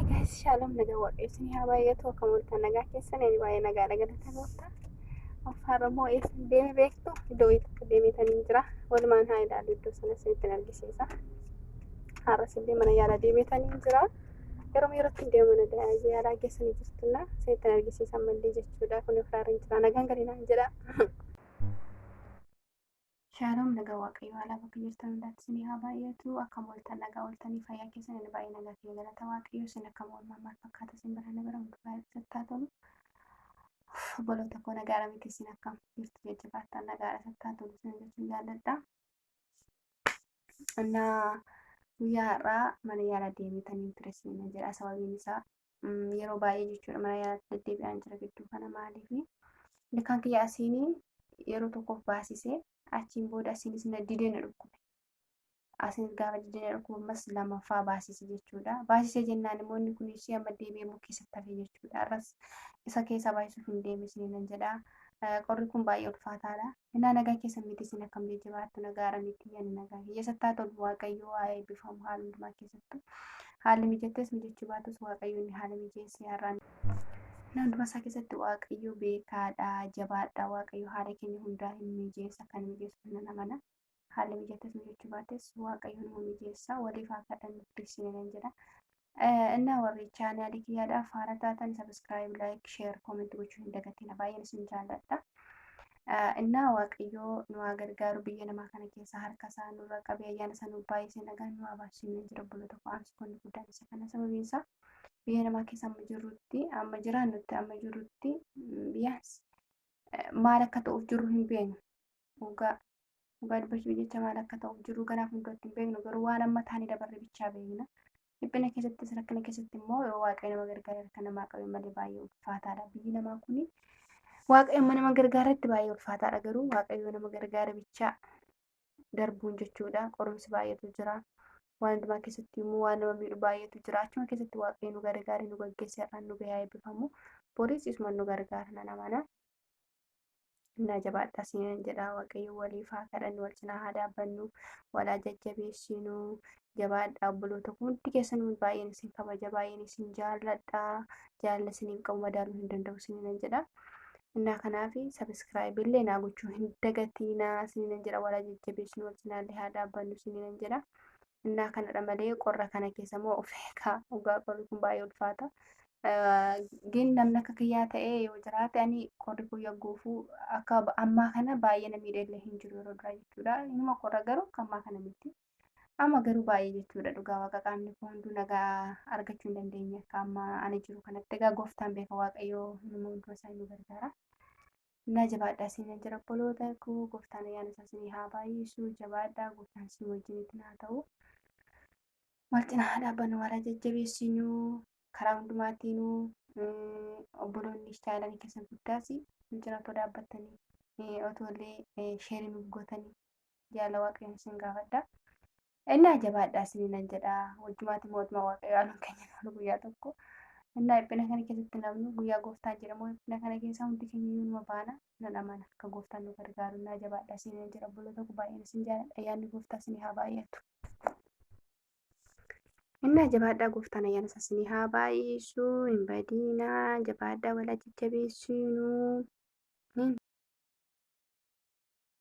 guys, shalom nagaa waaqayyoon haa baay'atu akka mul'atan nagaa keessan ani baay'ee nagaadha galata gooftaa. Afaan Oromoo eessa deeme beektu iddoo tokko deemetanii jira. Walumaan haa ilaallu iddoo sana isinitti argisiisa. Har'as illee mana yaalaa deemetanii jira. Yerootti deemu mana yaalaa geessanii jirtuna isinitti argisiisa mallee jechuudha. Kun ofirraa jira nagaan galinaan jedha. Shalom nagaa waaqayyo haala bakka jirtan hundaatti isin haa baay'atu akka mul'atan nagaa ooltanii fayyaa keessan ani baay'ee nagaa kiyya galata waaqayyo isin akka mormaa maal fakkaata isin bara nagara hundumaa sattaa tolu. Obboloota koo nagaadha miti isin akkam jirtu jajjabaattan nagaadha sattaa tolu isin jechuun jaalladha. Innaa guyyaa har'aa mana yaalaa deemetanii ture isin jedha sababiin isaa yeroo baay'ee jechuudha mana yaalaatti deddeebi'aan jira gidduu kana maaliifi ilkaan kiyya asiinii yeroo tokkoof baasisee achiin booda asiinis na dideen dhukkube. Asiin gaafa dideen dhukkube ammas lamaffaa baasise jechuudha. Baasisee jennaan immoo inni kun ishee amma deebi'ee muka keessatti hafe jechuudha. Arras isa keessa baay'isuuf hin deebisne nan jedha. Qorri kun baay'ee ulfaataadha. Innaa nagaa keessa miti isin akkam jajjabaattu nagaara miti ani nagaa kiyya sattaa tolu waaqayyo haa eebbifamu haala hundumaa keessattu. Haalli mijattes mijachuu baatus waaqayyoon haala mijeessee har'aan. Naannoo isaa keessatti waaqayyo beekaadha jabaadha waaqayyo haala keenya hundaa hin mijeessa kan mijeessu nama mana haalli mijattes mijachuu baates waaqayyo nu mijeessa waliif haa kadhannu nan jedha. Innaa warri chaanaalii kiyyaadhaaf haala taatan sabiskiraayib laayik sheer koomentii gochuu hin dagatina baay'een isin jaalladha. Innaa waaqayyo nu haa gargaaru biyya namaa kana keessa harka isaa nurra qabee ayyaana isaa nuuf baay'isee nagaan nu haa baasisu jira obboloota koo aansikoonni guddaan isa kana sababiin isaa. Biyya namaa keessa amma jiraannutti amma jirrutti biyyaas maal akka ta'uuf jirru hin beeknu. Dhugaa dubbachuu jecha maal akka ta'uuf jirru ganaaf hundatti hin beeknu garuu waan amma taanii dabarre bichaa beekna. Dhiphina keessattis rakkina keessatti immoo yoo waaqayyo nama gargaara harka namaa qabe malee baay'ee ulfaataadha. Biyyi namaa kuni waaqayyo nama gargaaratti baay'ee ulfaataadha garuu waaqayyo nama gargaara bichaa darbuun jechuudha. Qorumsi baay'eetu jira. Waan hundumaa keessatti immoo waan nama miidhu baay'eetu jira. Achuma keessatti waaqayyo nu gargaare nu gaggeesse har'aan nu gahee eebbifamu. Boriis isuma nu gargaara nana mana. Innaa jabaadhaa isinan jedha waaqayyo waliif haa kadhannu wal cinaa haa dhaabbannu walaa jajjabeessinu jabaadhaa obboloota hundi keessan baay'een isin kabaja baay'een isin jaalladha. Jaalala isiniin qabu madaaluu hin danda'u isinan jedha. Innaa kanaaf sabiskiraayib illee naa gochuu hin dagatinaa isinan jedha walaa jajjabeessinu wal cinaa illee haa dhaabbannu isinan jedha. Innaa kanadha malee qorra kana keessa immoo of eegaa dhugaa qorri kun baay'ee ulfaata. Gin namni akka kiyyaa ta'ee yoo jiraate ani qorri kun yagguufuu akka ammaa kana baay'ee na miidhallee hin jiru yeroo duraa jechuudha. Inuma qorra garuu akka ammaa kana miti. Amma garuu baay'ee jechuudha dhugaa waaqa qaamni kun hunduu nagaa argachuu hin dandeenye akka amma ani jiru kanatti egaa gooftaan beeka waaqayyoo nama hunduma isaa nu gargaara. Innaa jabaadhaa isinan jira obboloota koo gooftaan ayyaana isaa isinii haa baay'isu jabaadhaa gooftaan isin wajjinitti haa ta'u. Wal cinaa dhaabbannu walaa jajjabeessinu karaa hundumaatiinuu obboloonni chaanaalii keessan guddaas nu cina otoo dhaabbattanii otoo illee sheerii nuuf gootanii jaalala waaqayyoon isin gaafadha. Innaa jabaadhaa isinan jedha wajjumaatti mootummaa waaqayyoo haaluun keenya oolu guyyaa tokko. Innaa dhiphina kana keessatti namni guyyaa gooftaan jedhamu dhiphina kana keessa hundi keenya iyyuu numa baana nan amana akka gooftaan nu gargaaru. Innaa jabaadhaa isinan jedha obboloota koo baay'een isin jaalladha ayyaanni gooftaa isinii haa baay'atu. Innaa jabaadhaa gooftaan ayyaana isaa isinii haa baay'isu hin badinaa jabaadhaa walaa jajjabeessinu